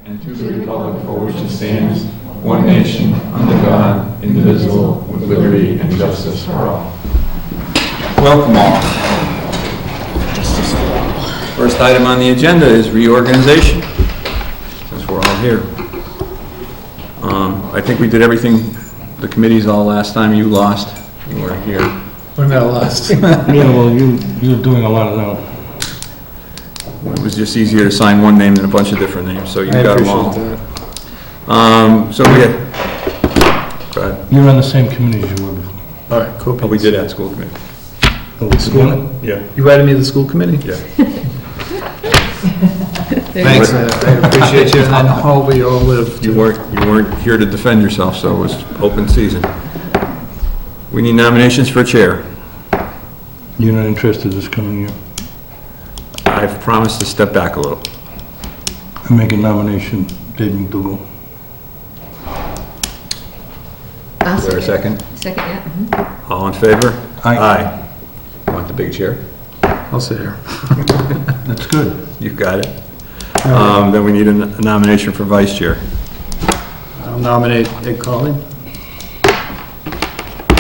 and to the republic for which it stands, one nation, under God, indivisible, with liberty and justice for all. Welcome all. First item on the agenda is reorganization, since we're all here. I think we did everything, the committees all last time. You lost, you weren't here. We're not lost. Yeah, well, you're doing a lot of that. It was just easier to sign one name than a bunch of different names, so you got them all. So we had, go ahead. You're on the same committee as you were before. All right, cool. Oh, we did have school committee. School? Yeah. You added me to the school committee? Yeah. Thanks, I appreciate you, and I hope we all live. You weren't here to defend yourself, so it was open season. We need nominations for chair. You're not interested this coming year? I've promised to step back a little. I make a nomination, Dave McDougal. Is there a second? Second, yeah. Mm-hmm. All in favor? Aye. Want the big chair? I'll sit here. That's good. You've got it. Then we need a nomination for vice chair. I'll nominate Ed Colley.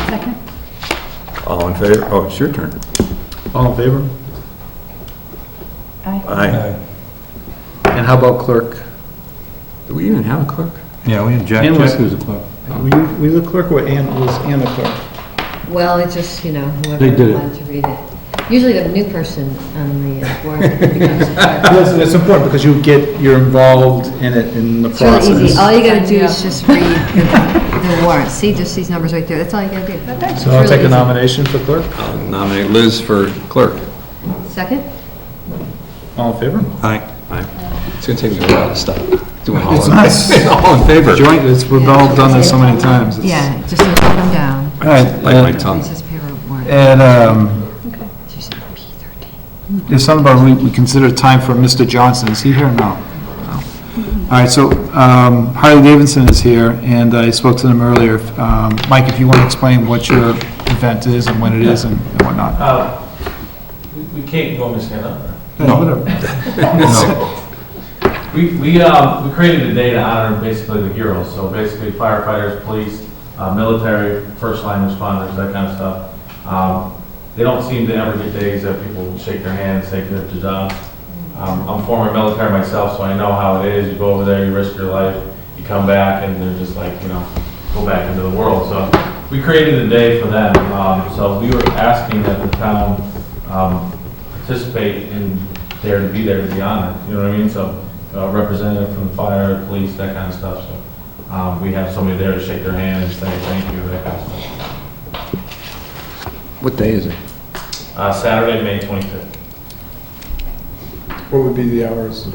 Second. All in favor? Oh, it's your turn. All in favor? Aye. And how about clerk? Do we even have a clerk? Yeah, we had Jack Ann was- who's a clerk. Were you the clerk or was Ann the clerk? Well, it just, whoever They did it. wanted to read it. Usually the new person on the board becomes the clerk. Listen, it's important because you're involved in it in the It's really process. easy. All you gotta do is just read the warrant. See, just these numbers right there. That's all you gotta do. So I'll take a nomination for clerk. I'll nominate Liz for clerk. Second? All in favor? Aye. Aye. It's gonna take me a while to stop doing all It's in not- all in favor. Joint, we've all done this so many times. It's- Yeah, just put them down. All right, Like my tongue. It says payroll warrant. and, She said P13. there's something about we consider time for Mr. Johnson. Is he here? No. All right, so Harley Davidson is here, and I spoke to them earlier. Mike, if you want to explain what your event is and when it is and whatnot. We can't, you want me to stand up? No, whatever. We created a day to honor basically the heroes, so basically firefighters, police, military, first line responders, that kind of stuff. They don't seem to ever get days that people shake their hand and say good job. I'm former military myself, so I know how it is. You go over there, you risk your life, you come back, and they're just like, go back into the world. So we created a day for them. So we were asking that the town participate in there to be honored. You know what I mean? So representative from the fire, police, that kind of stuff. So we have somebody there to shake their hand and say thank you, that kind of stuff. What day is it? Saturday, May 25th. What would be the hours?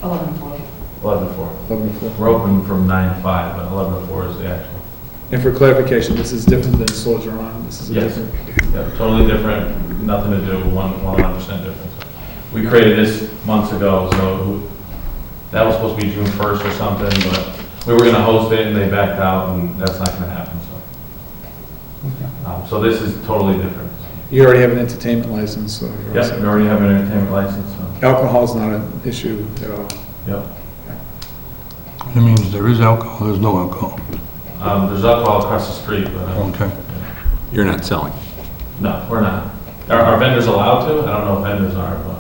11 to 4. 11 to 4. We're open from 9 to 5, but 11 to 4 is the actual. And for clarification, this is different than Soldier On. This is a Yes. different. Yeah, totally different, nothing to do, 100% difference. We created this months ago, so that was supposed to be June 1st or something, but we were going to host it and they backed out, and that's not going to happen, so. So this is totally different. You already have an entertainment license, so. you're all Yes, set. we already have an entertainment license, so, Alcohol's not an issue at all. yep. That means there is alcohol, there's no alcohol. There's alcohol across the street, but, Okay. You're not selling. no, we're not. Are vendors allowed to? I don't know if vendors are, but,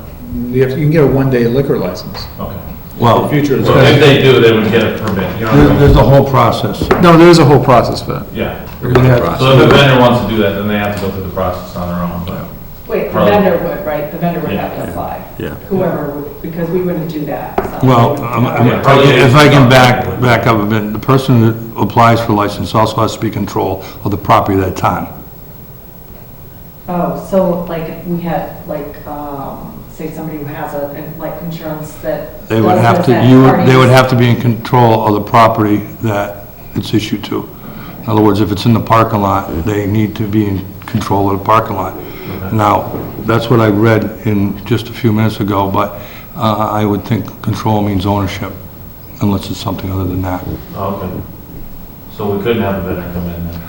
You can get a one-day liquor license. okay. Well, Future is- So if they do, they would get a permit, you know what I mean? there's a whole process. No, there is a whole process for that. Yeah. There is a process. So if a vendor wants to do that, then they have to go through the process on their own, but. Wait, the Probably. vendor would, right? The vendor would have Yeah. to apply. Yeah. Whoever would, because we wouldn't do that. so Well, we would- if I can back up a bit, the person that applies for license also has to be in control of the property at that time. Oh, so like if we had say somebody who has like insurance that. They would does have this to, at they would parties. have to be in control of the property that it's issued to. In other words, if it's in the parking lot, they need to be in control of the parking lot. Now, that's what I read in just a few minutes ago, but I would think control means ownership, unless it's something other than that. Okay. So we couldn't have a vendor come in then?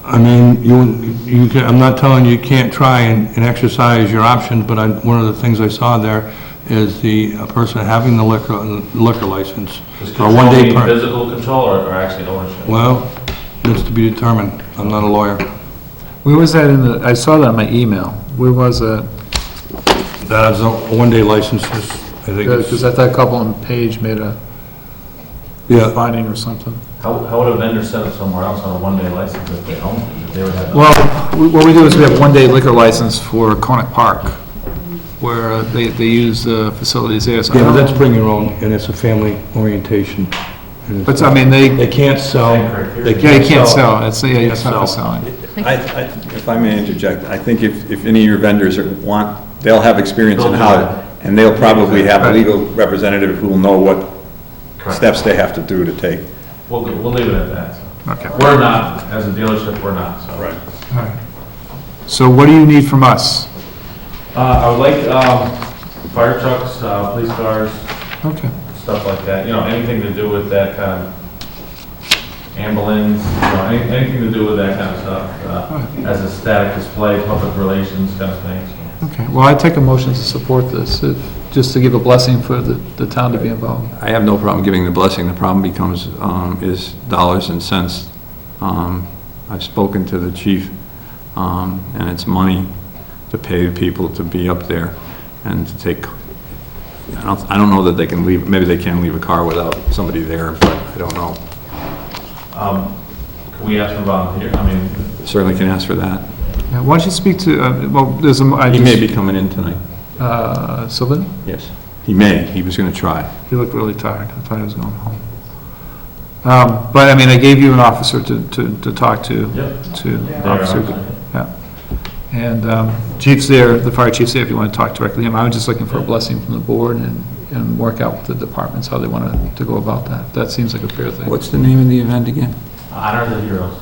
I mean, I'm not telling you you can't try and exercise your options, but one of the things I saw there is the person having the liquor license, Does or control one-day mean permit. physical control or actually ownership? Well, it's to be determined. I'm not a lawyer. Where was that in the, I saw that in my email. Where was that? That is a one-day license, I think. Because I thought a couple on page made a Yeah, finding or something. How would a vendor set up somewhere else on a one-day license if they owned it? If they would have. Well, what we do is we have one-day liquor license for Conant Park, where they use the facilities there. So I yeah, but don't that's know. bring your own, and it's a family orientation. And it's- But, I mean, they can't sell. yeah, you can't sell. It's, yeah, it's not for selling. If I may interject, I think if any of your vendors they'll have experience in how, and they'll probably have a legal representative who will know what Correct. steps they have to do to take. We'll leave it at that. so. Okay. We're not, as a dealership, we're not, so. Right. All right. So what do you need from us? I would like, fire trucks, police cars, Okay. stuff like that, anything to do with that kind of ambulance, anything to do with that kind of stuff, as a static display, public relations kind of thing. so. Okay, well, I take a motion to support this, just to give a blessing for the town to be involved. I have no problem giving the blessing. The problem becomes, is dollars and cents. I've spoken to the chief, and it's money to pay the people to be up there and to take, I don't know that they can leave, maybe they can leave a car without somebody there, but I don't know. Can we ask for volunteer, Certainly can ask for that. Yeah, why don't you speak to, well, there's a, I He may just, be coming in tonight. Sylvan? Yes. He may. He was going to try. He looked really tired. I thought he was going home. But, I mean, I gave you an officer to talk to. Yep. To There, Officer, actually. yeah. And chief's there, the fire chief's there if you want to talk directly to him. I was just looking for a blessing from the board and work out with the departments how they want to go about that. That seems like a fair thing. What's the name of the event again? Honor the heroes.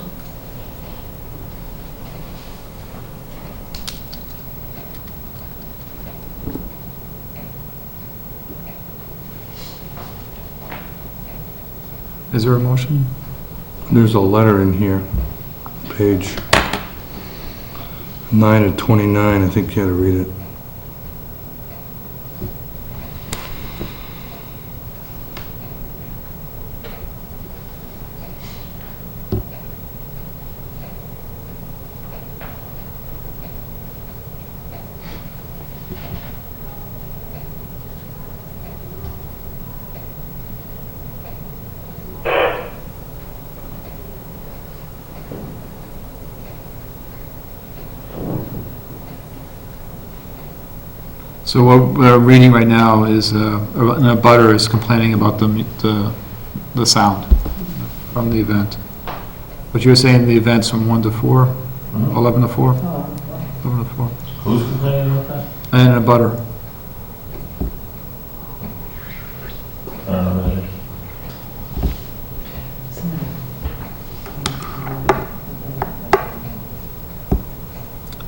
Is there a motion? There's a letter in here, page 9 of 29, I think you had to read it. So what we're reading right now is, a butter is complaining about the sound from the event. But you were saying the event's from 1 to 4? 11 to 4? 11 to 4. Who's complaining about that? And a butter. I don't know who that is.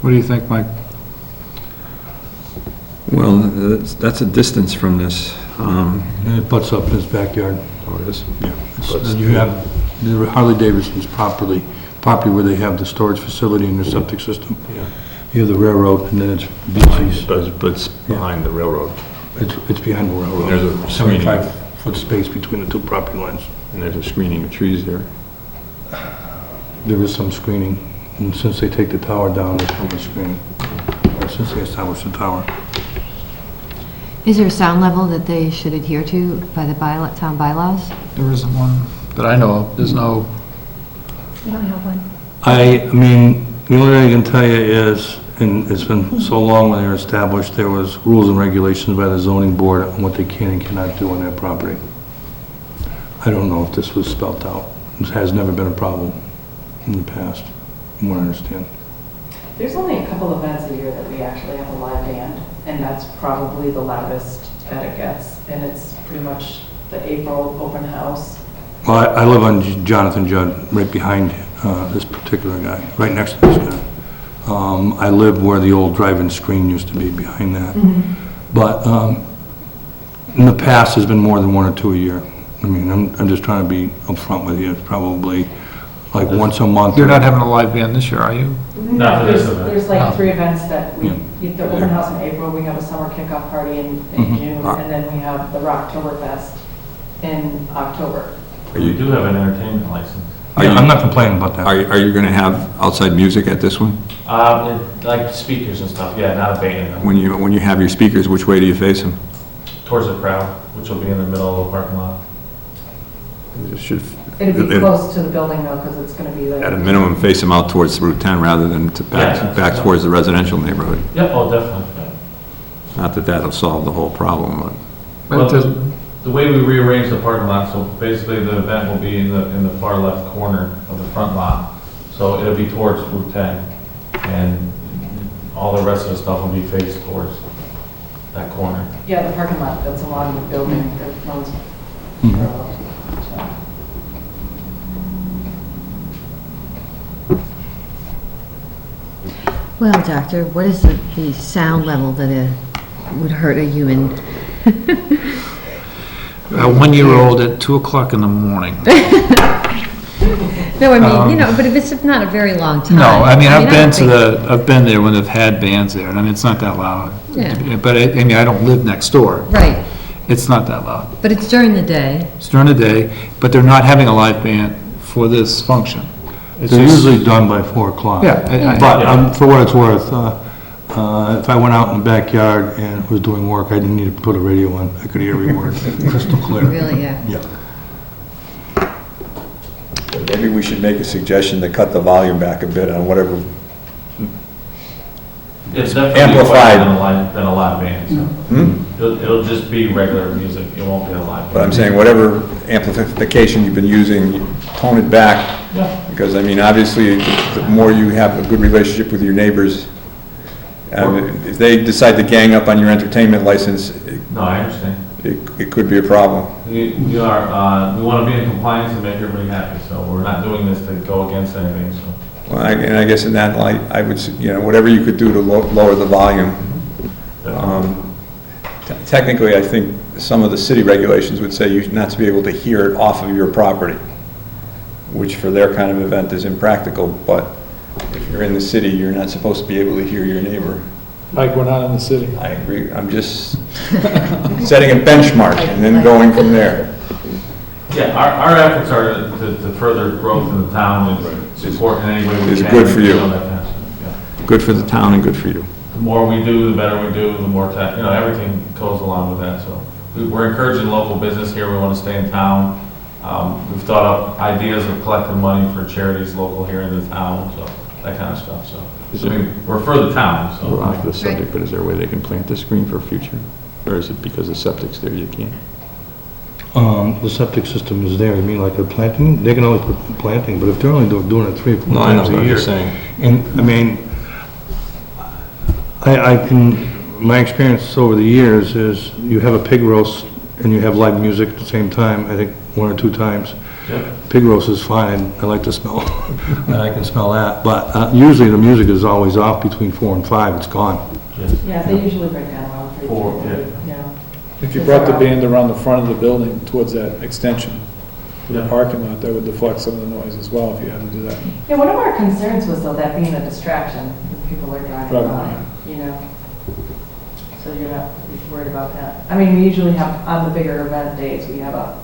What do you think, Mike? Well, that's a distance from this. And it butts up his backyard. Oh, it is? And you have the Harley Davidson's property where they have the storage facility and their septic system. Yeah. You have the railroad, and then it's BC's. But it's behind the railroad. It's behind the railroad. There's a screening. 75-foot space between the two property lines. And there's a screening of trees there. There is some screening, and since they take the tower down, there's no more screening. Or since they established the tower. Is there a sound level that they should adhere to by the town bylaws? There isn't one that I know of. There's no, You don't have one? I mean, the only thing I can tell you is, and it's been so long when they were established, there was rules and regulations by the zoning board on what they can and cannot do on their property. I don't know if this was spelled out. This has never been a problem in the past, from what I understand. There's only a couple events a year that we actually have a live band, and that's probably the loudest that it gets, and it's pretty much the April open house. Well, I live on Jonathan Judd, right behind this particular guy, right next to this guy. I live where the old drive-in screen used to be, behind that. But in the past, there's been more than 1 or 2 a year. I mean, I'm just trying to be upfront with you. It's probably like once a month. you're not having a live band this year, are you? Not for this event. There's like 3 events that we the open house in April, we have a summer kickoff party in June, and then we have the Rocktoberfest in October. You do have an entertainment license. I'm not complaining about that. Are you gonna have outside music at this one? Like speakers and stuff, yeah, not a band. When you have your speakers, which way do you face them? Towards the crowd, which will be in the middle of the parking lot. It should, It'll be close to the building though, because it's going to be like. at a minimum, face them out towards Route 10 rather than to back towards the residential neighborhood. Yep, oh, definitely. Yeah. Not that that'll solve the whole problem, but. Well, the way we rearrange the parking lot, so basically the event will be in the far left corner of the front lot. So it'll be towards Route 10, and all the rest of the stuff will be faced towards that corner. Yeah, the parking lot that's along the building that runs parallel. So. Well, doctor, what is the sound level that would hurt a human? A 1-year-old at 2 o'clock in the morning. No, I mean, but if it's not a very long time. No, I mean, I've don't think- I've been there when they've had bands there, and I mean, it's not that loud. Yeah. But I mean, I don't live next door. Right, It's not that loud. but it's during the day. It's during the day, but they're not having a live band for this function. It's They're just- usually done by 4 o'clock. Yeah, But for what it's worth, if I went out in the backyard and was doing work, I didn't need to put a radio on. I could hear every word crystal clear. Really, yeah. Yeah. Maybe we should make a suggestion to cut the volume back a bit on whatever. It's definitely Amplified. quieter than a live band. So. It'll just be regular music, it won't be a live band. But I'm saying whatever amplification you've been using, tone it back. Yeah. Because, I mean, obviously, the more you have a good relationship with your neighbors, if they decide to gang up on your entertainment license, No, I understand. it could be a problem. We want to be in compliance and make everybody happy, so we're not doing this to go against anything, so. Well, and I guess in that light, I would, whatever you could do to lower the volume. Technically, I think some of the city regulations would say you're not to be able to hear it off of your property, which for their kind of event is impractical, but if you're in the city, you're not supposed to be able to hear your neighbor. Like, we're not in the city. I agree, I'm just setting a benchmark and then going from there. Yeah, our efforts are to further growth in the town and supporting anybody we It's can. good for you. That kind of stuff, yeah. Good for the town and good for you. The more we do, the better we do, the more, everything goes along with that, so. We're encouraging local business here, we want to stay in town. We've thought up ideas of collecting money for charities local here in the town, so, that kind of stuff, so. We're for the town, so. We're off the subject, but is there a way they can plant the screen for future? Or is it because the septic's there, you can't? The septic system is there, I mean, like a planting, they can always put planting, but if they're only doing it 3 or 4 No, I know, times but a I'm year. just saying. And, I mean, my experience over the years is you have a pig roast and you have live music at the same time, I think 1 or 2 times. Yeah. Pig roast is fine, I like the smell, and I can smell that, but usually the music is always off between 4 and 5, it's gone. Yeah, they usually break down around 3. 4, yeah. If you brought the band around the front of the building towards that extension, to the Yeah. parking lot, that would deflect some of the noise as well, if you had to do that. Yeah, one of our concerns was though that being a distraction, if people are driving Driving by, So you're not worried about that. I mean, we usually have, on the bigger event days, we have a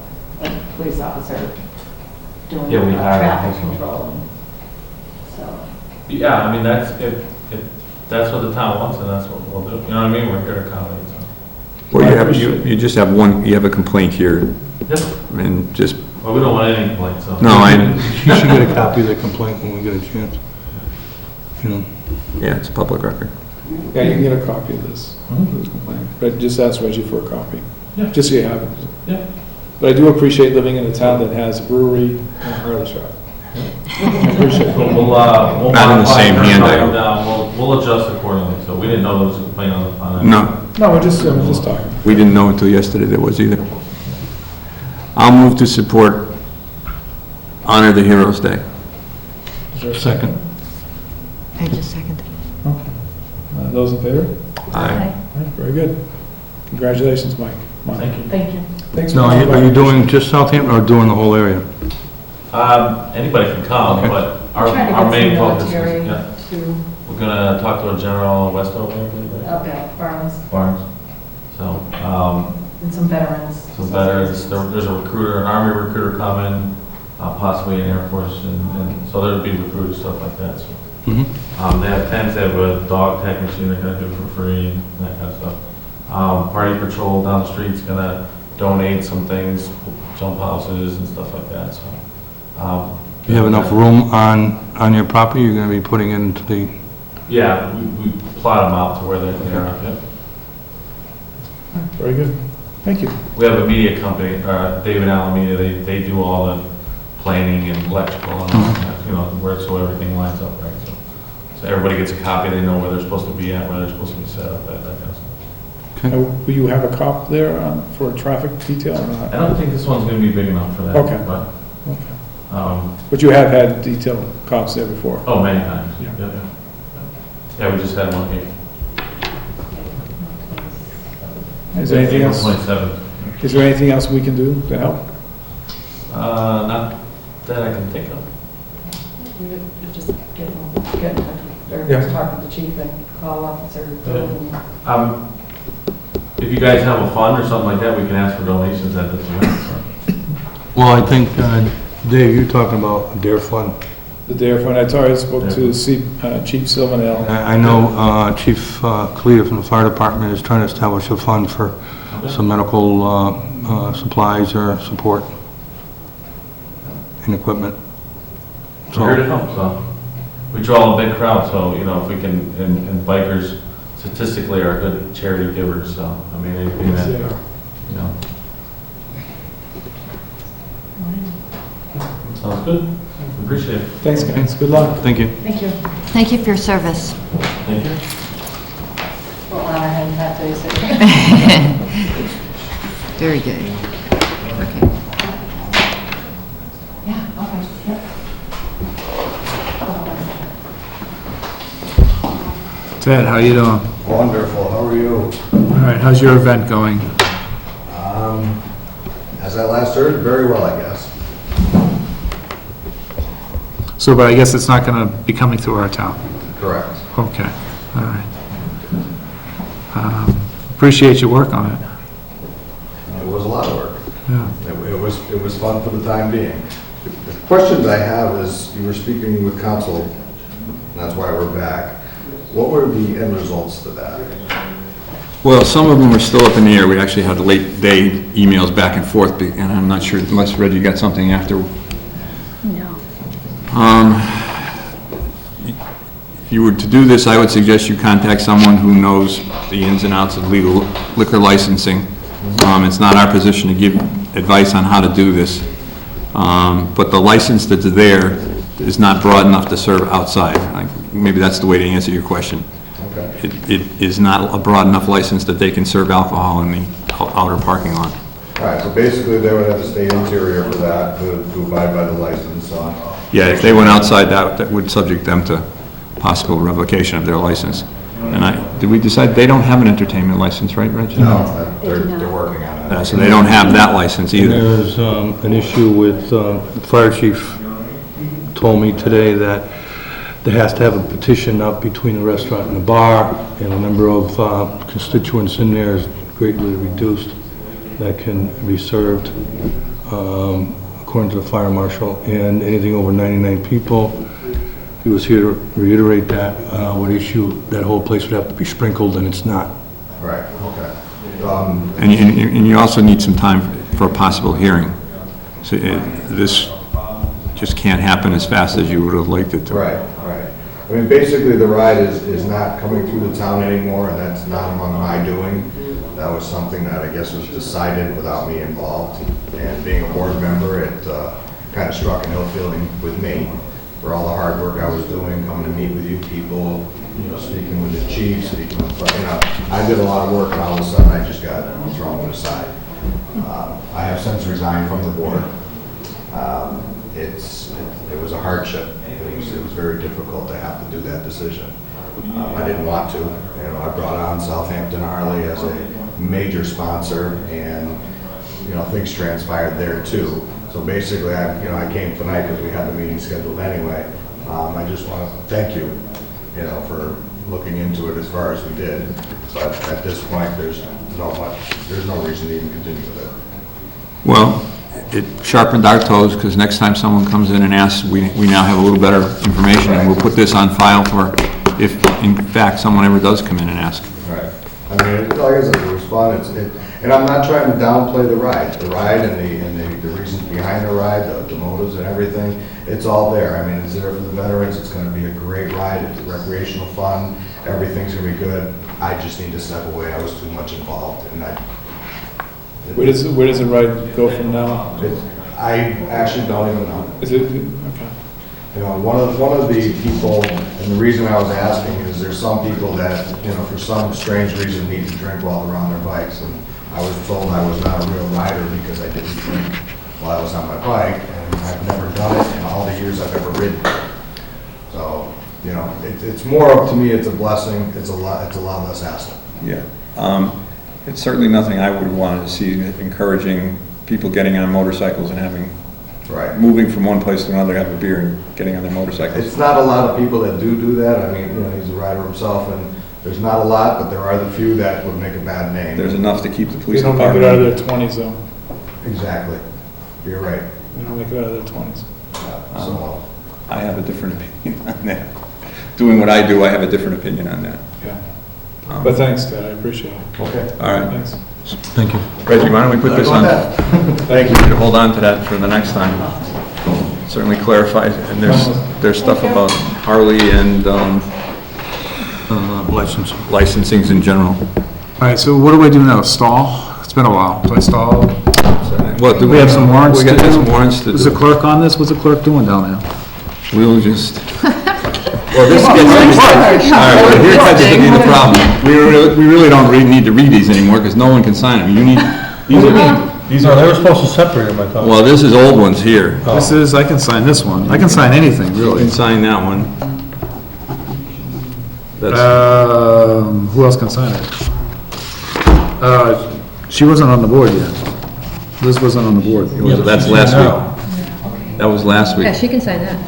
police officer doing Yeah, we hire traffic them, so. control. And so, Yeah, I mean, if that's what the town wants, and that's what we'll do, you know what I mean, we're here to accommodate, so. Well, you just have you have a complaint here, Yep. and just, Well, we don't want any complaints, so. no, You should get a copy of the complaint when we get a chance. yeah, it's a public record. Yeah, you can get a copy of this, but just ask Reggie for a copy, Yeah. just so you have it. Yeah. But I do appreciate living in a town that has a brewery and a Harley shop. I appreciate it. We'll Not in the modify same it, hand turn it item. down. We'll adjust accordingly, so we didn't know there was a complaint on that. No, No, we're just talking. we didn't know until yesterday there was either. I'll move to support Honor the Heroes Day. Is there a Second. I just second. Those in favor? Aye. All right, very good. Congratulations, Mike. Thank you. thank you. Thanks. Now, are you doing just Southampton or doing the whole area? Anybody can come, Okay. but We're trying to our get main some focus is, military yeah. to We're gonna talk to a general West Oakland, I believe, right? Okay, Barnes, Barnes. So, and some veterans. some veterans, there's a recruiter, an Army recruiter coming, possibly an Air Force, and so there'll be recruiters, stuff like that, so. Mhm. They have tents, they have a dog tag machine they're gonna do for free, and that kind of stuff. Party Patrol down the street's gonna donate some things, jump houses and stuff like that, so. You have enough room on your property you're gonna be putting into the, Yeah, we plot them out to where they're, yeah. Very good. Thank you. We have a media company, David Allen Media, they do all the planning and electrical and all that, you know, where, so everything lines up, right? So everybody gets a copy, they know where they're supposed to be at, where they're supposed to be set up, that kind of stuff. Will you have a cop there for traffic detail or not? I don't think this one's gonna be big enough for that. Okay. But, But you have had detailed cops there before? oh, many times, Yeah. yeah. Yeah, we just had one here. Is there anything else? 27th. Is there anything else we can do to help? Not that I can think of. We would just get in touch with, or Yeah. just talk with the chief and call Officer Bill and If you guys have a fund or something like that, we can ask for donations at this event, so. well, I think, Dave, you're talking about a DARE fund. The Dare Fund, I already spoke to Chief Silvernail. I know Chief Kalita from the fire department is trying to establish a fund for some medical supplies or support and equipment. We're here to help, so. We draw a big crowd, so, you know, if we can, and bikers statistically are good charity givers, so, I mean, anything that, you know. Sounds good. Appreciate it. Thanks, guys. Good luck. Thank you. Thank you. Thank you for your service. Thank you. We'll honor him that day, so. Very good. Okay. Yeah, okay, yep. Ted, how you doing? Wonderful, how are you? All right, how's your event going? As I last heard, very well, I guess. So, but I guess it's not going to be coming through our town? Correct. Okay, all right. Appreciate your work on it. It was a lot of work. Yeah. It was fun for the time being. The questions I have is, you were speaking with council, and that's why we're back. What were the end results to that? Well, some of them are still up in the air. We actually had late day emails back and forth, and I'm not sure, unless Reggie got something after. No. If you were to do this, I would suggest you contact someone who knows the ins and outs of legal liquor licensing. It's not our position to give advice on how to do this. But the license that's there is not broad enough to serve outside. Maybe that's the way to answer your question. Okay. It is not a broad enough license that they can serve alcohol in the outer parking lot. All right, so basically they would have to stay interior for that, to abide by the license. Yeah, if they went outside, that would subject them to possible revocation of their license. And did we decide they don't have an entertainment license, right, Reg? No, they're working on it. So they don't have that license either. There's an issue with, the fire chief told me today that there has to have a petition up between the restaurant and the bar, and the number of constituents in there is greatly reduced that can be served, according to the fire marshal, and anything over 99 people. He was here to reiterate that, would issue, that whole place would have to be sprinkled, and it's not. Right, okay. And you also need some time for a possible hearing. So this just can't happen as fast as you would have liked it to. Right, right. I mean, basically, the ride is not coming through the town anymore, and that's not among my doing. That was something that I guess was decided without me involved. And being a board member, it kind of struck an ill feeling with me for all the hard work I was doing, coming to meet with you people, you know, speaking with the chief, speaking with, you know, I did a lot of work, and all of a sudden I just got thrown to the side. I have since resigned from the board. It was a hardship. It was very difficult to have to do that decision. I didn't want to. You know, I brought on Southampton Harley as a major sponsor, and you know, things transpired there too. So basically, I came tonight because we had the meeting scheduled anyway. I just want to thank you you know, for looking into it as far as we did. But at this point, there's no reason to even continue with it. Well, it sharpened our toes, because next time someone comes in and asks, we now have a little better information, and we'll put this on file for if, in fact, someone ever does come in and ask. Right. I mean, like I said, the response, and I'm not trying to downplay the ride and the reasons behind the ride, the motives and everything. It's all there. I mean, it's there for the veterans. It's going to be a great ride. It's recreational fun. Everything's going to be good. I just need to step away. I was too much involved, and Where does the ride go from now? I actually don't even know. Is it, okay. You know, one of the people, and the reason I was asking is there's some people that, you know, for some strange reason need to drink while they're on their bikes. And I was told I was not a real rider because I didn't drink while I was on my bike. And I've never done it in all the years I've ever ridden. So, you know, it's more of, to me, it's a blessing. It's a lot less hassle. Yeah. It's certainly nothing I would want to see encouraging people getting on motorcycles and having, moving from one place to another, have a beer and getting on their motorcycles. It's not a lot of people that do that. I mean, you know, he's a rider himself, and there's not a lot, but there are the few that would make a bad name. There's enough to keep the They police don't department. make it out of their 20s, though. Exactly. You're right. They don't make it out of their 20s. So, I have a different opinion on that. Doing what I do, I have a different opinion on that. Yeah. But thanks, Ted, I appreciate it. okay. All right. Thanks. Thank you. Reggie, why don't we put this on? Thank you. We could hold on to that for the next time. Certainly clarifies, and there's stuff about Harley and licensings in general. All right, so what do I do now? Stall? It's been a while. Do I stall? What, do We have some warrants We to got do? some warrants to Is the do. clerk on this? What's the clerk doing down there? We'll just, well, this gets, all right, well, here gets to be the problem. We really don't need to read these anymore, because no one can sign them. You need, these No, are, they were supposed to separate them, I thought. well, this is old ones here. This is, I can sign this one. I can sign anything, You really. can sign that one. That's, Who else can sign it? She wasn't on the board yet. Liz wasn't on the board. that's last week. That was last week. Yeah, she can sign that,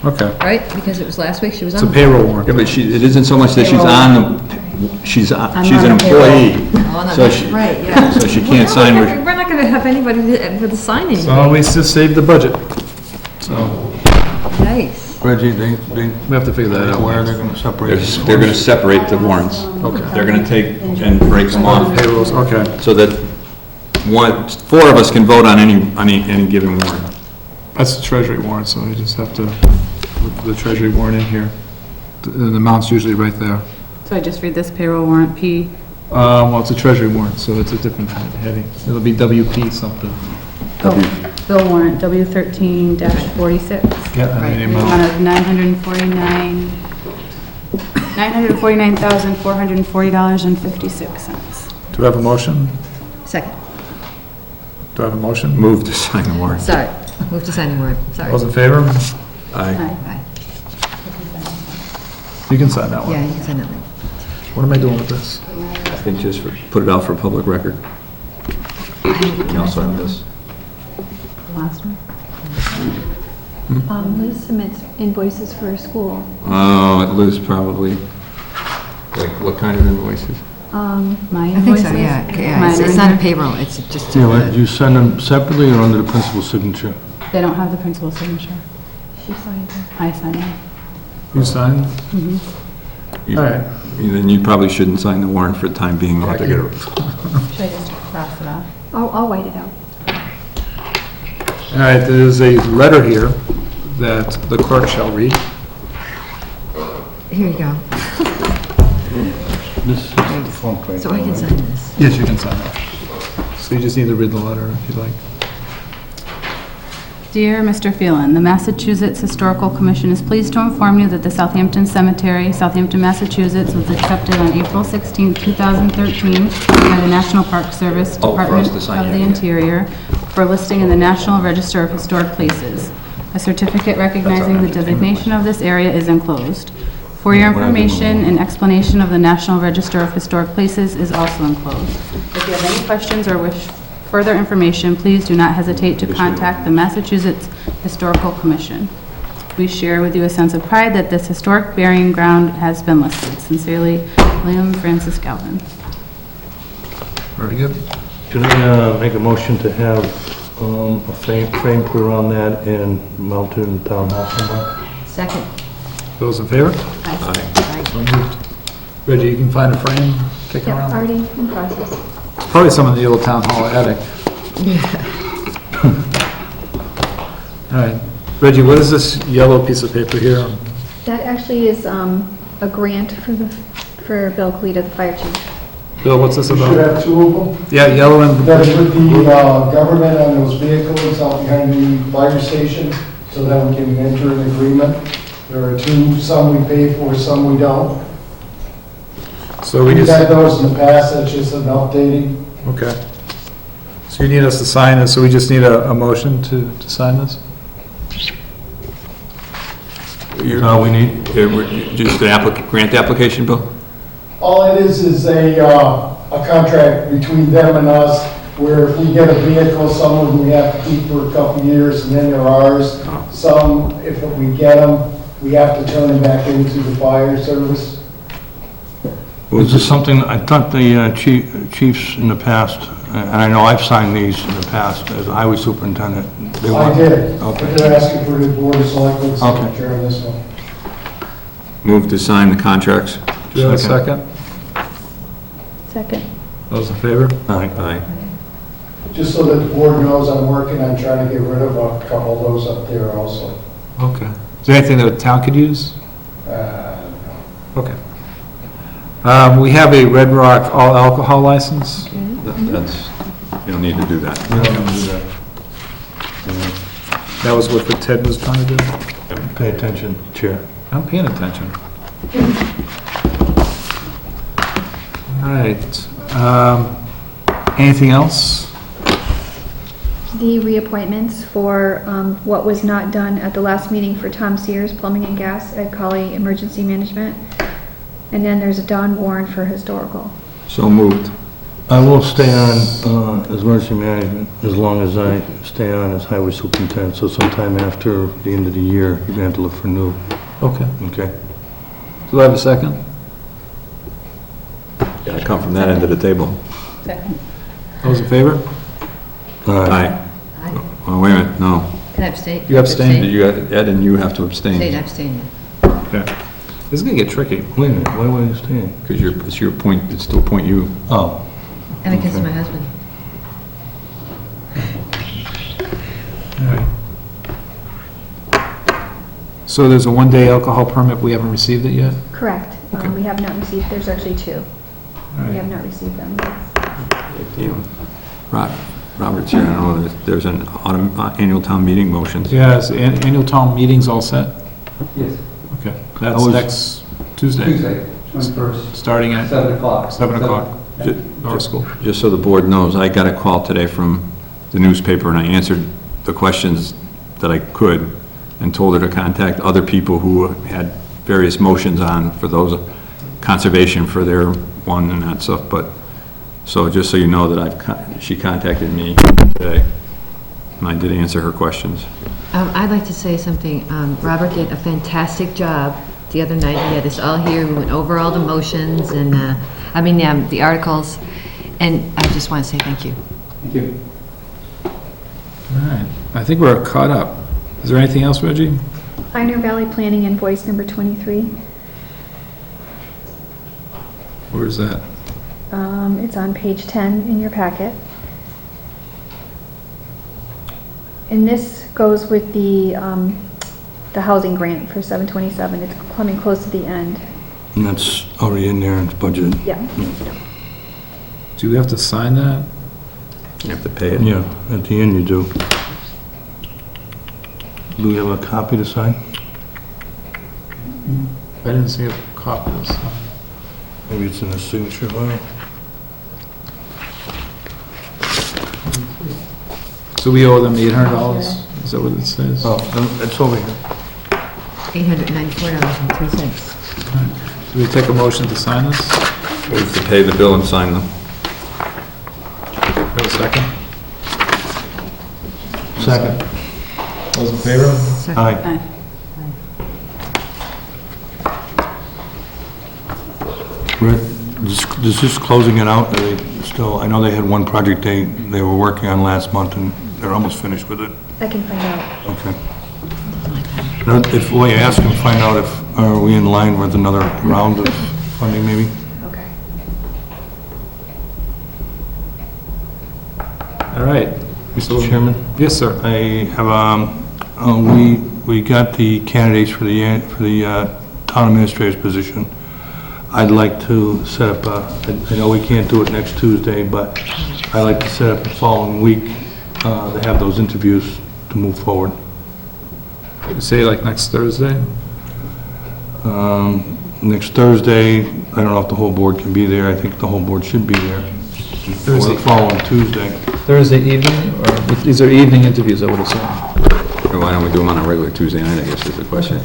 Okay. right? Because it was last week, she was It's on. a payroll warrant. Yeah, but it isn't so much that she's on the, she's an on employee. Oh, no, So that's she, right, yeah. so she can't sign where, We're not gonna have anybody for the signing. So we just saved the budget. So Nice. Reggie, they, we have to figure that out. where are they gonna separate? they're gonna separate the warrants. Okay. They're gonna take and break them off, Payrolls, okay. so that four of us can vote on any given warrant. That's the treasury warrant, so we just have to put the treasury warrant in here. The amount's usually right there. So I just read this payroll warrant P. Well, it's a treasury warrant, so it's a different heading. It'll be WP something. Bill warrant W13-46. Yeah, and Right. the The amount. amount of $949,440.56. Do I have a motion? Second, Do I have a motion? Move to sign the warrant. sorry, move to signing warrant, sorry. Those in favor? Aye. Aye. You can sign that one. Yeah, you can sign that one. What am I doing with this? I think just put it out for public record. You also have this. The last one. Liz submits invoices for her school. Oh, Liz probably. Like, what kind of invoices? My I think invoices. so, yeah, yeah, Mine it's are not a in here. payroll, it's just. Yeah, but you send them separately or under the principal's signature? They don't have the principal signature. She signed it. I sign it. You sign? You- All right. Then you probably shouldn't sign the warrant for the time being. You have to get it. Should I just cross it off? I'll white it out. All right, there's a letter here that the clerk shall read. Here you go, This is the phone plate. so I can sign this. Yes, you can sign that. So you just need to read the letter if you'd like. Dear Mr. Phelan, the Massachusetts Historical Commission is pleased to inform you that the Southampton Cemetery, Southampton, Massachusetts, was accepted on April 16, 2013 by the National Park Service Oh, for us Department to of sign, the yeah. Interior for listing in the National Register of Historic Places. A certificate recognizing the designation of this area is enclosed. For your information, an explanation of the National Register of Historic Places is also enclosed. If you have any questions or wish further information, please do not hesitate to contact the Massachusetts Historical Commission. We share with you a sense of pride that this historic burying ground has been listed. Sincerely, William Francis Galvin. Very good. Can I make a motion to have a frame put around that and mounted in the town hall somewhere? Second. Those in favor? Aye. So moved. Reggie, you can find a frame kicking Yep, around? already in process. Probably some in the old town hall attic. All right. Reggie, what is this yellow piece of paper here? That actually is a grant for Bill Colita, the fire chief. Bill, what's this You about? should have two of them. Yeah, yellow and That's with the government on those vehicles out behind the fire station, so that we can enter an agreement. There are two, some we pay for, some we don't. So we We've just, had those in the past, that's just an updating. okay. So you need us to sign this, so we just need a motion to sign this? All we need? Just the grant application, Bill? All it is a contract between them and us, where if we get a vehicle, some of them we have to keep for a couple of years, and then there are ours. Some, if we get them, we have to turn them back into the fire service. Was this something, I thought the chiefs in the past, and I know I've signed these in the past as highway superintendent. I did, but Okay. they're asking for the board of selectmen's Okay. signature on this one. Move to sign the contracts. Do you have a second? Second. Those in favor? Aye. Aye. Just so that the board knows I'm working on trying to get rid of a couple of those up there also. Okay. Is there anything that the town could use? Okay. We have a Red Rock all alcohol license. That's, you don't need to do that. We don't have to do that. That was what the Ted was trying to do. Pay attention, Chair. I'm paying attention. All right. Anything else? The reappointments for what was not done at the last meeting for Tom Sears, Plumbing and Gas at Colley Emergency Management. And then there's a Don Warren for Historical. So moved. I will stay on as emergency management as long as I stay on as highway superintendent, so sometime after the end of the year, you're gonna have to look for new, Okay. okay? Do I have a second? Gotta come from that end of the table. Second. Those in favor? Aye. Oh, wait a minute, no. Can I abstain? You abstain? You got, Ed and you have to abstain. Abstain. Okay. This is gonna get tricky. Wait a minute, why would I stay? Because it's your point, it's to appoint you. Oh, And because it's my husband. All right. So there's a one-day alcohol permit, we haven't received it yet? Correct. Okay. We have not received, there's actually two. All We right. have not received them. You know, Robert's here, I don't know, there's an annual town meeting motion. Yes, annual town meeting's all set? Yes, Okay. That's was- next Tuesday, Tuesday, 21st, starting at 7 o'clock. 7 o'clock. North School. Just so the board knows, I got a call today from the newspaper, and I answered the questions that I could, and told her to contact other people who had various motions on for those conservation for their one and that stuff, but, so just so you know that she contacted me today, and I did answer her questions. I'd like to say something. Robert did a fantastic job the other night. He had us all here. We went over all the motions and, the articles. And I just want to say thank you. Thank you. All right. I think we're caught up. Is there anything else, Reggie? Pioneer Valley Planning invoice number 23. Where is that? It's on page 10 in your packet. And this goes with the housing grant for 727. It's coming close to the end. and that's already in there, it's budgeted. Yeah. Do we have to sign that? You have to pay it. Yeah, at the end you do. Do we have a copy to sign? I didn't see a copy of this. Maybe it's in the signature file. So we owe them $800? Is that what it says? Oh, it's over here. $894.03. Do we take a motion to sign this? Move to pay the bill and sign them. Have a second? Second. Those in favor? Aye. Aye. Is this closing it out? Are they still, I know they had one project they were working on last month, and they're almost finished with it. I can find out. Okay. Now, if, well, you ask them, find out if, are we in line with another round of funding, maybe? Okay. All right. Mr. Chairman? Yes, sir. I have, we got the candidates for the town administrator's position. I'd like to set up I know we can't do it next Tuesday, but I'd like to set up the following week to have those interviews to move forward. Say like next Thursday? Next Thursday, I don't know if the whole board can be there. I think the whole board should be there. Or the following Tuesday. Thursday evening, or these are evening interviews, I would assume? Why don't we do them on a regular Tuesday night, I guess is the question.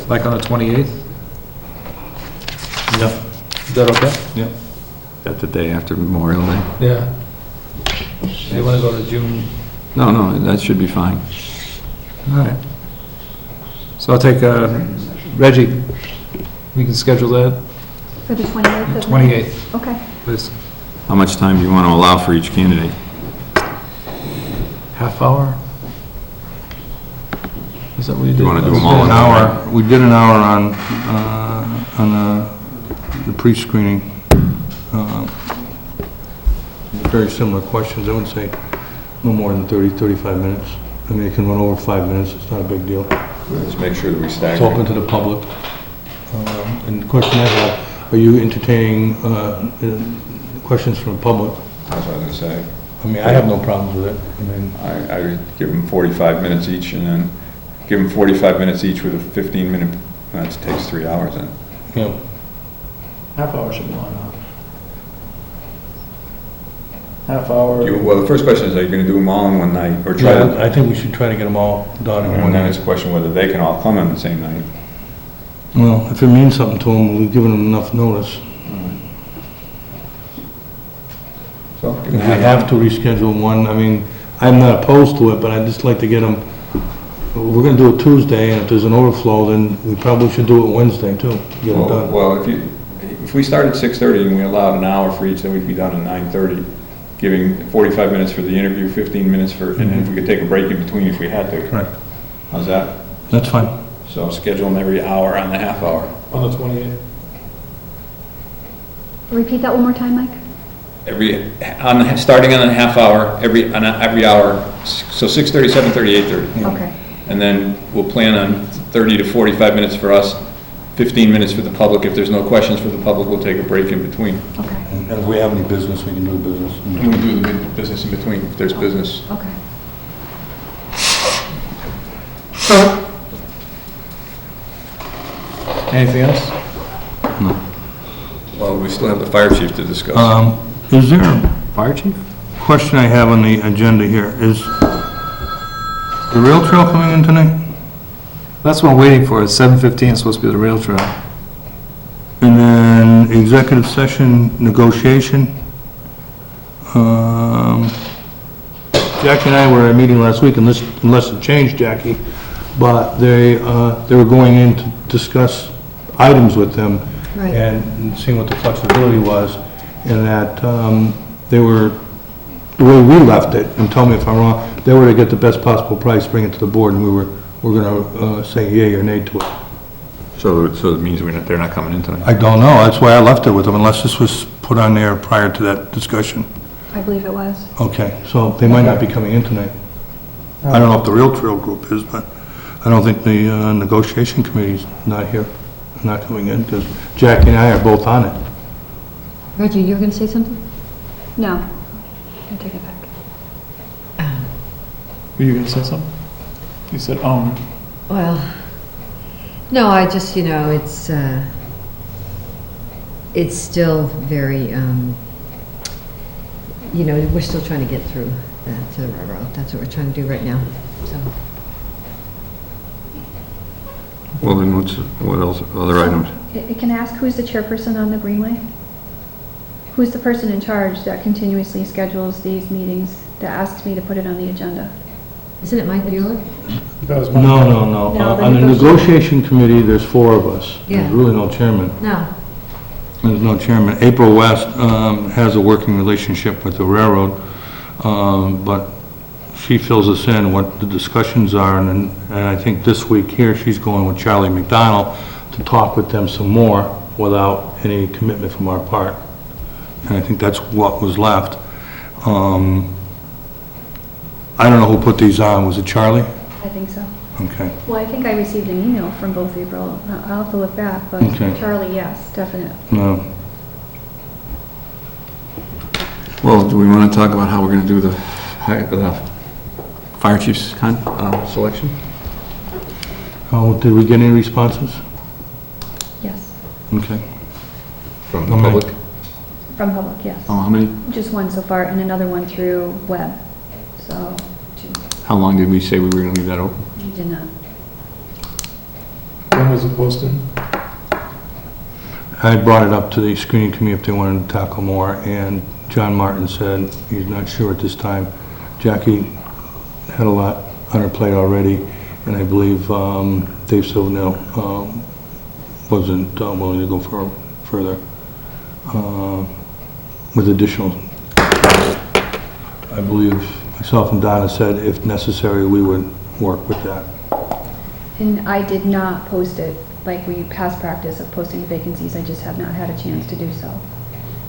Like on the 28th? Yep. Is that okay? Yep. That's the day after Memorial Day. Yeah. You want to go to June? No, that should be fine. All right. So I'll take, Reggie, we can schedule that, For the 28th? of 28th, Okay. please. How much time do you want to allow for each candidate? Half hour? Is that what you did? You want to do them all An in hour, we did an hour on the pre-screening. Very similar questions, I would say no more than 30, 35 minutes. I mean, it can run over 5 minutes, it's not a big deal. Let's make sure that we It's stagger. open to the public. And the question I have, are you entertaining questions from the public? That's what I was gonna say. I mean, I have no problems with it. I mean, I would give them 45 minutes each, and then give them 45 minutes each with a 15-minute, that takes 3 hours then. you know, Half hour should be long enough. Half hour. Well, the first question is, are you gonna do them all in one night, or try to? I think we should try to get them all done in one And then it's night. a question whether they can all come on the same night. Well, if it means something to them, we've given them enough notice. So, If we have to reschedule one, I mean, I'm not opposed to it, but I'd just like to get them, we're gonna do it Tuesday, and if there's an overflow, then we probably should do it Wednesday too, to get it done. Well, if we start at 6:30 and we allowed an hour for each, then we'd be done at 9:30, giving 45 minutes for the interview, 15 minutes for, and if we could take a break in between if we had to. Correct. How's that? That's fine. So schedule them every hour on the half hour. On the 28th. Repeat that one more time, Mike? Starting on a half hour, every hour, so 6:30, 7:30, 8:30. Okay. And then we'll plan on 30 to 45 minutes for us, 15 minutes for the public. If there's no questions for the public, we'll take a break in between. Okay. And if we have any business, we can do business. And we do the business in between, if there's business. Okay. Anything else? Well, we still have the fire chief to discuss. Is there a Fire chief? question I have on the agenda here? Is the rail trail coming in tonight? That's what I'm waiting for, it's 7:15, it's supposed to be the rail trail. And then executive session negotiation. Jackie and I were at a meeting last week, unless it changed, Jackie, but they were going in to discuss items with them Right. and seeing what the flexibility was, and that they were, the way we left it, and tell me if I'm wrong, they were to get the best possible price, bring it to the board, and we're gonna say yea or nay to it. So it means they're not coming in tonight? I don't know, that's why I left it with them, unless this was put on there prior to that discussion. I believe it was. Okay, so they might not be coming in tonight. I don't know if the Rail Trail group is, but I don't think the negotiation committee's not here, not coming in, because Jackie and I are both on it. Reggie, you were going to say something? No. I take it back. Were you going to say something? You said, Well, no, I just, it's still very, we're still trying to get through to the railroad. That's what we're trying to do right now, so. Well, then what else, other items? Can I ask who's the chairperson on the Greenway? Who's the person in charge that continuously schedules these meetings, that asks me to put it on the agenda? Isn't it Mike Bueller? that was my... No. No, the On the negotiation committee, there's 4 of us. Yeah. There's really no chairman. No. There's no chairman. April West has a working relationship with the railroad, but she fills us in what the discussions are, and I think this week here, she's going with Charlie McDonald to talk with them some more without any commitment from our part. And I think that's what was left. I don't know who put these on. Was it Charlie? I think so. Okay. Well, I think I received an email from both April. I'll have to look back, but Okay. Charlie, yes, definite. No. Well, do we want to talk about how we're going to do the fire chief's selection? Oh, did we get any responses? Yes, Okay. From the public? from public, yes. Oh, how many? Just one so far, and another one through web. So, two. How long did we say we were going to leave that open? You did not. When was it posted? I brought it up to the screening committee if they wanted to tackle more, and John Martin said he's not sure at this time. Jackie had a lot on her plate already, and I believe Dave Silvernail wasn't willing to go further with additional. I believe myself and Donna said if necessary, we would work with that. And I did not post it like we past practice of posting vacancies. I just have not had a chance to do so.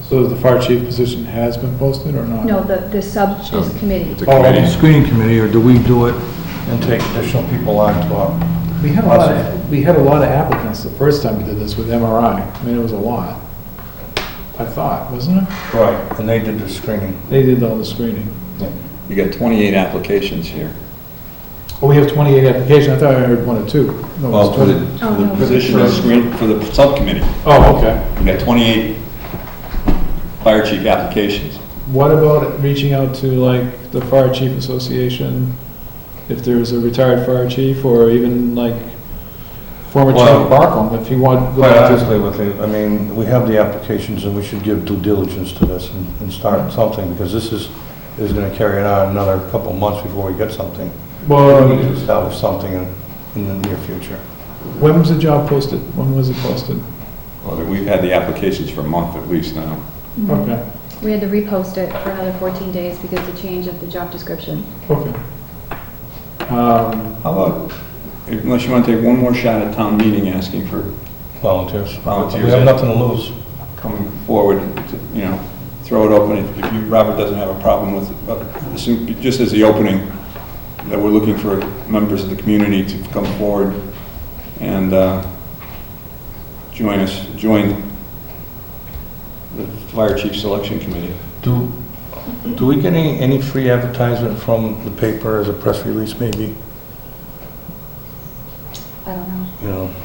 So the fire chief position has been posted or not? No, the sub is committee. The Oh, committee. okay. Screening committee, or do we do it and take additional people on to our... We had a lot of applicants the first time we did this with MRI. I mean, it was a lot. I thought, wasn't it? Right, and they did the screening. They did all the screening. You got 28 applications here. Oh, we have 28 applications. I thought I heard one or two. No, it was Well, for 20. the position of screen, for the subcommittee, Oh, okay. you got 28 fire chief applications. What about reaching out to like the Fire Chief Association, if there's a retired fire chief, or even like former Well, Chief Barcom, if you want? Quite honestly with it, I mean, we have the applications and we should give due diligence to this and start something, because this is gonna carry it on another couple of months before we get something. Well, We need to establish something in the near future. when was the job posted? When was it posted? Well, we've had the applications for a month at least now. Okay, We had to repost it for another 14 days because of the change of the job description. okay. How about, unless you want to take one more shot at town meeting asking for Volunteers. Volunteers. We have nothing to lose. coming forward, to, you know, throw it open, if you, Robert doesn't have a problem with it, but just as the opening, that we're looking for members of the community to come forward and join the fire chief selection committee. Do we get any free advertisement from the paper as a press release maybe? I don't know. You know?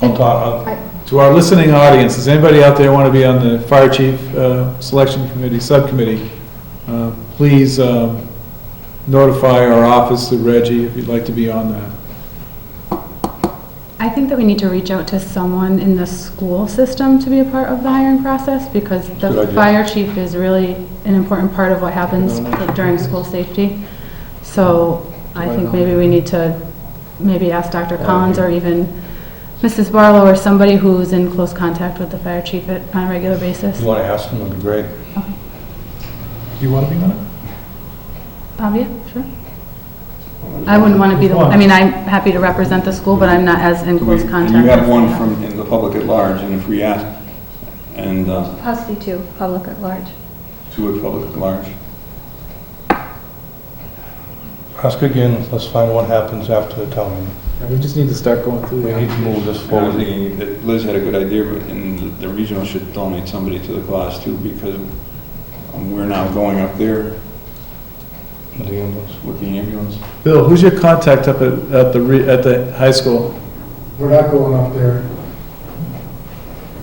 I'll talk, To our listening audience, does anybody out there want to be on the Fire Chief Selection Committee, Subcommittee? Please notify our office through Reggie if you'd like to be on that. I think that we need to reach out to someone in the school system to be a part of the hiring process, because Good the idea. fire chief is really an important part of what happens during school safety. So I think maybe we need to maybe ask Dr. Collins or even Mrs. Barlow or somebody who's in close contact with the fire chief on a regular basis. if you want to ask them, it'd be great. Do you want to be on it? Yeah, sure. I wouldn't want to be the one, I mean, I'm happy to represent the school, but I'm not as in close contact. You have as one they are. from, in the public at large, and if we ask, and Possibly two, public at large. to a public at large. Ask again, let's find what happens after the town meeting. Yeah, we just need to start going through We the need to move this I was forward. thinking that Liz had a good idea, but and the regional should donate somebody to the class too, because we're now going up there The ambulance. with the ambulance. Bill, who's your contact up at the high school? We're not going up there.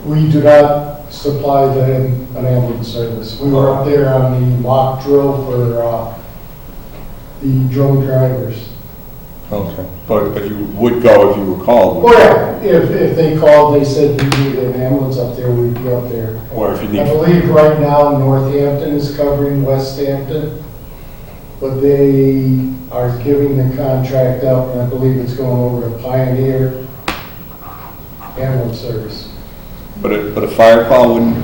We do not supply them an ambulance service. We were up there on the mock drill for the drone drivers. Okay. But you would go if you were called. Oh yeah, if they called, they said we need an ambulance up there, we'd be up there. Or if you I need, believe right now Northampton is covering Westhampton, but they are giving the contract up, and I believe it's going over to Pioneer Ambulance Service. But a fire call wouldn't,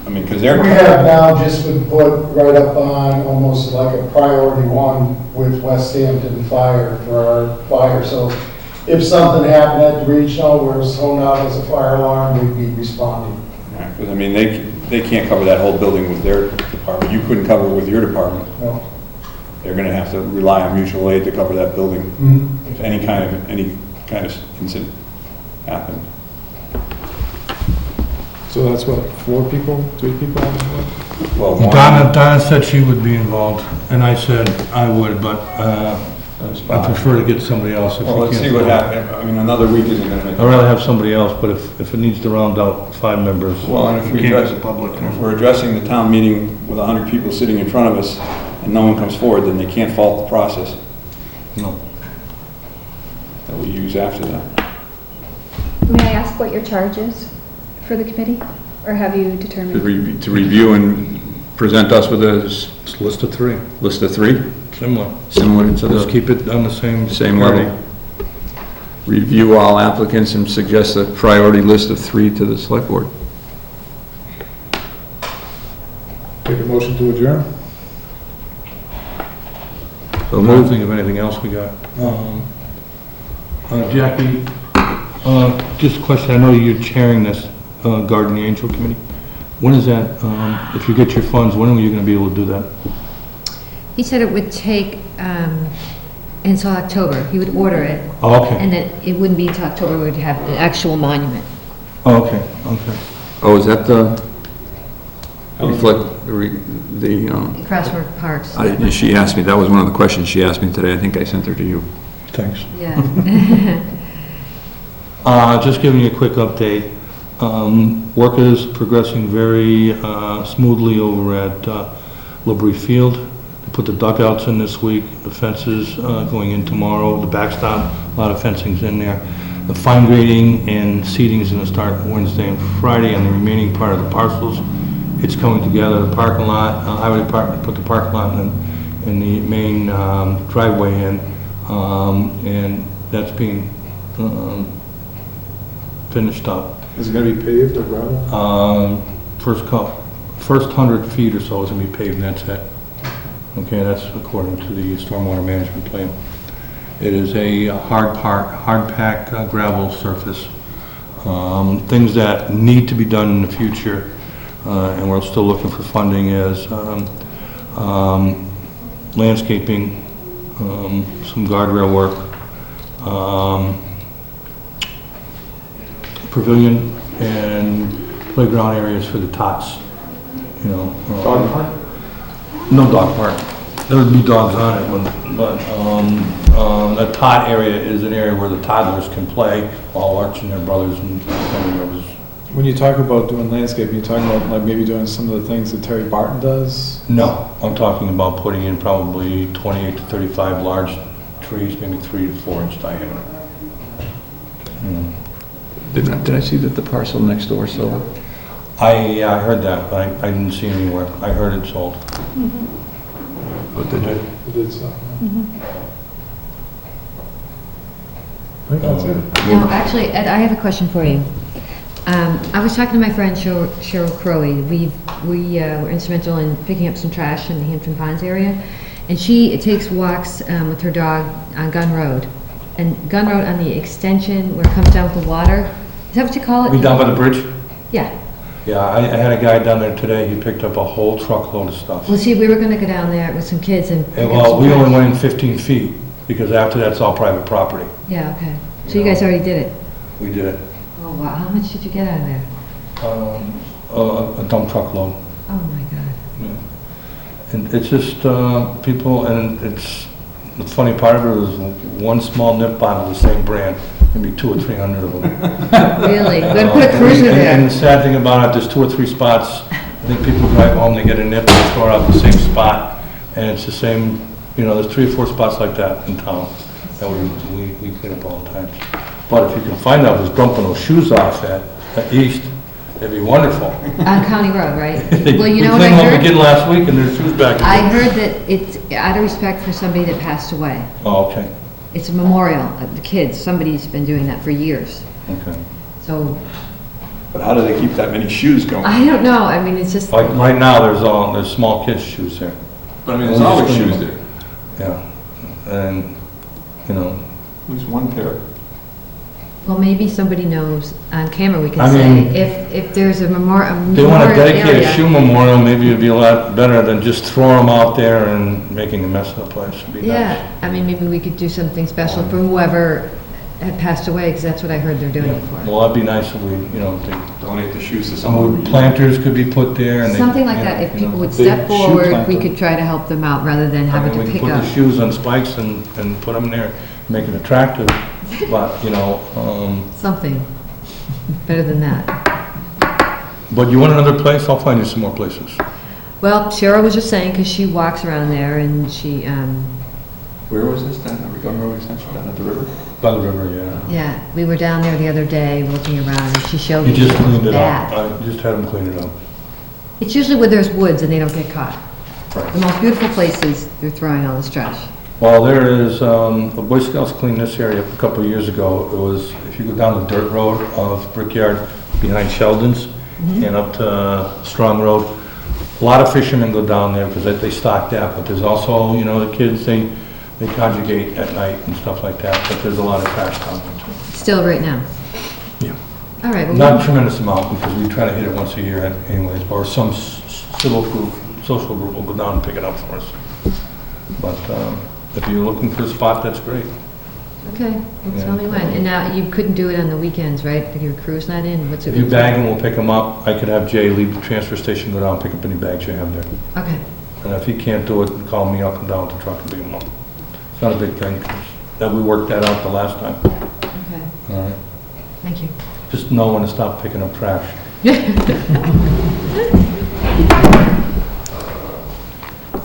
I mean, because they're. We have now just been put right up on almost like a priority one with Westhampton Fire for our fire. So if something happened at the regional where it was thrown out as a fire alarm, we'd be responding. Because, I mean, they can't cover that whole building with their department. You couldn't cover it with your department. No. They're going to have to rely on mutual aid to cover that building Mhm. if any kind of incident happened. So that's what, 4 people, 3 people on the board? Well, one- Donna said she would be involved, and I said I would, but I prefer to get somebody else if we Well, can. let's see what happens. I mean, another week isn't going to make. I'd rather have somebody else, but if it needs to round out 5 members, Well, and if we we can't address, get the public. if we're addressing the town meeting with 100 people sitting in front of us and no one comes forward, then they can't fault the process No. that we use after that. May I ask what your charge is for the committee? Or have you determined? To review and present us with a It's a list of 3, list of 3, similar. similar to Let's the keep it on the same level. Review all applicants and suggest a priority list of 3 to the select board. Take a motion to adjourn? So I don't moved. think of anything else we got. Jackie, just a question, I know you're chairing this Guardian Angel Committee. When is that, if you get your funds, when are you going to be able to do that? He said it would take until October. He would order it, Oh, okay. and that it wouldn't be until October we would have the actual monument. Oh, okay, okay. Oh, is that the, reflect, the, Crossword Parks. she asked me, that was one of the questions she asked me today. I think I sent her to you. Thanks. Yeah. Just giving you a quick update. Work is progressing very smoothly over at Labrie Field. They put the dugouts in this week, the fences going in tomorrow, the backstop, a lot of fencing's in there. The fine grading and seeding is going to start Wednesday and Friday on the remaining part of the parcels. It's coming together, the parking lot, highway department put the parking lot in the main driveway in, and that's being finished up. Is it gonna be paved or gravel? First 100 feet or so is going to be paved, and that's it. Okay, that's according to the stormwater management plan. It is a hard pack gravel surface. Things that need to be done in the future, and we're still looking for funding, is landscaping, some guardrail work, pavilion and playground areas for the tots, you know. Dog park? No dog park. There would be dogs on it, but the tot area is an area where the toddlers can play while watching their brothers and family members. When you talk about doing landscaping, you're talking about like maybe doing some of the things that Terry Barton does? No, I'm talking about putting in probably 28 to 35 large trees, maybe 3 to 4 inch diameter. Did I see that the parcel next door sold? I heard that, but I didn't see it anywhere. I heard it sold. Oh, did you? It did so. I think that's it. No, actually, Ed, I have a question for you. I was talking to my friend Cheryl Crowley. We were instrumental in picking up some trash in the Hampton Ponds area, and she takes walks with her dog on Gun Road. And Gun Road on the extension where it comes down with the water, is that what you call it? Be down by the bridge? Yeah. Yeah, I had a guy down there today, he picked up a whole truckload of stuff. Well, see, we were gonna go down there with some kids and pick up Well, some we only trash. went in 15 feet, because after that's all private property. Yeah, okay. So you guys already did it? We did it. Oh, wow. How much did you get out of there? A dump truck load. Oh, my God. Yeah. And it's just people, and it's, the funny part of it is one small nip bottle of the same brand, maybe 200 or 300 of them. Really? We're gonna put a cruiser And there. the sad thing about it, there's 2 or 3 spots, I think people drive home, they get a nip, they store it out the same spot, and it's the same, you know, there's 3 or 4 spots like that in town that we clean up all the time. But if you can find out who's dumping those shoes off at East, it'd be wonderful. On County Road, right? Well, you know We what I cleaned what we heard? did last week, and there's shoes back. I heard that it's out of respect for somebody that passed away. Oh, okay, It's a memorial of the kids. Somebody's been doing that for years. okay. So But how do they keep that many shoes going? I don't know, I mean, it's just, Like, right now, there's small kids' shoes there. But I mean, there's always shoes there. Yeah, and, you know, At least one pair. well, maybe somebody knows on camera, we can I say, mean, if there's a memorial they want to area. dedicate a shoe memorial, maybe it'd be a lot better than just throw them out there and making a mess of the place. It'd be nice. Yeah, I mean, maybe we could do something special for whoever had passed away, because that's what I heard they're doing it for. Well, that'd be nice if we, you know, Donate the shoes to some someone. planters could be put there and they. Something like you know, that, if you know, people would big step shoe forward, we planter. could try to help them out, rather than having We to can pick put up. the shoes on spikes and put them there, make it attractive, but, you know, Something better than that. but you want another place? I'll find you some more places. Well, Cheryl was just saying, because she walks around there, and she, Where was this then? Are we going over Extension down at the river? By the river, yeah. yeah, we were down there the other day looking around, and she showed You me just it was cleaned it bad. up. I just had them clean it up. It's usually where there's woods and they don't get caught. The most beautiful places, they're throwing all this trash. Well, there is, the Boy Scouts cleaned this area up a couple of years ago. It was, if you go down the dirt road of Brickyard behind Sheldon's and up to Strong Road, a lot of fishermen go down there because they stock that, but there's also, you know, the kids, they congregate at night and stuff like that, but there's a lot of trash down there too. Still right now. Yeah. All right, well, Not a tremendous amount because we try to hit it once a year anyways, or some civil group, social group will go down and pick it up for us. But if you're looking for a spot, that's great. okay, well, tell me when. And now, you couldn't do it on the weekends, right? Like your crew's not in? What's it? If you bag them, we'll pick them up. I could have Jay leave the transfer station, go down, and pick up any bags you have there. Okay, And if he can't do it, call me up and down to the truck and pick them up. It's not a big thing. That we worked that out the last time. okay, All right. thank you. Just know when to stop picking up trash.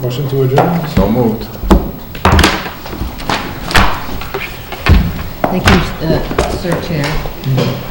Motion to adjourn? So moved. Thank you, Sir Chair.